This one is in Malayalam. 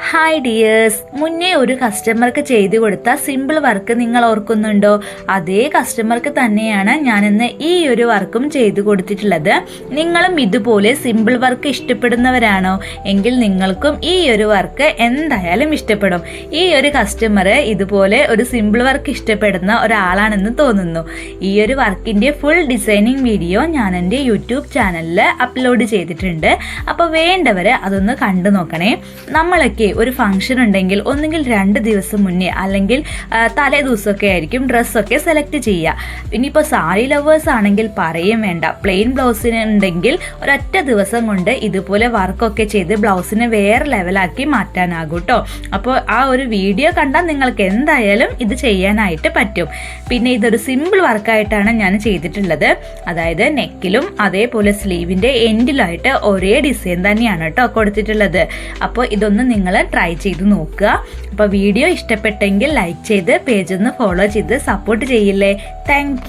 ഹായ് ഡിയേഴ്സ്, മുന്നേ ഒരു കസ്റ്റമർക്ക് ചെയ്തു കൊടുത്ത സിമ്പിൾ വർക്ക് നിങ്ങൾ ഓർക്കുന്നുണ്ടോ? അതേ കസ്റ്റമർക്ക് തന്നെയാണ് ഞാനിന്ന് ഈ ഒരു വർക്കും ചെയ്തു കൊടുത്തിട്ടുള്ളത്. നിങ്ങളും ഇതുപോലെ സിമ്പിൾ വർക്ക് ഇഷ്ടപ്പെടുന്നവരാണോ? എങ്കിൽ നിങ്ങൾക്കും ഈ ഒരു വർക്ക് എന്തായാലും ഇഷ്ടപ്പെടും. ഈ ഒരു കസ്റ്റമർ ഇതുപോലെ ഒരു സിമ്പിൾ വർക്ക് ഇഷ്ടപ്പെടുന്ന ഒരാളാണെന്ന് തോന്നുന്നു. ഈ ഒരു വർക്കിൻ്റെ ഫുൾ ഡിസൈനിങ് വീഡിയോ ഞാൻ എൻ്റെ യൂട്യൂബ് ചാനലിൽ അപ്ലോഡ് ചെയ്തിട്ടുണ്ട്. അപ്പോൾ വേണ്ടവർ അതൊന്ന് കണ്ടു നോക്കണേ. നമ്മളൊക്കെ ഒരു ഫംഗ്ഷൻ ഉണ്ടെങ്കിൽ ഒന്നുകിൽ 2 ദിവസം മുന്നേ അല്ലെങ്കിൽ തലേ ദിവസമൊക്കെ ആയിരിക്കും ഡ്രസ്സൊക്കെ സെലക്ട് ചെയ്യുക. ഇനിയിപ്പോൾ സാരി ലവേഴ്സ് ആണെങ്കിൽ പറയും വേണ്ട, പ്ലെയിൻ ബ്ലൗസിന് ഉണ്ടെങ്കിൽ ഒരൊറ്റ ദിവസം കൊണ്ട് ഇതുപോലെ വർക്കൊക്കെ ചെയ്ത് ബ്ലൗസിനെ വേറെ ലെവലാക്കി മാറ്റാനാകും കേട്ടോ. അപ്പോൾ ആ ഒരു വീഡിയോ കണ്ടാൽ നിങ്ങൾക്ക് എന്തായാലും ഇത് ചെയ്യാനായിട്ട് പറ്റും. പിന്നെ ഇതൊരു സിമ്പിൾ വർക്കായിട്ടാണ് ഞാൻ ചെയ്തിട്ടുള്ളത്. അതായത് നെക്കിലും അതേപോലെ സ്ലീവിൻ്റെ എൻഡിലായിട്ട് ഒരേ ഡിസൈൻ തന്നെയാണ് കേട്ടോ കൊടുത്തിട്ടുള്ളത്. അപ്പോൾ ഇതൊന്ന് നിങ്ങൾ ട്രൈ ചെയ്ത് നോക്കുക. അപ്പോൾ വീഡിയോ ഇഷ്ടപ്പെട്ടെങ്കിൽ ലൈക്ക് ചെയ്ത് പേജ് ഒന്ന് ഫോളോ ചെയ്ത് സപ്പോർട്ട് ചെയ്യില്ലേ. താങ്ക്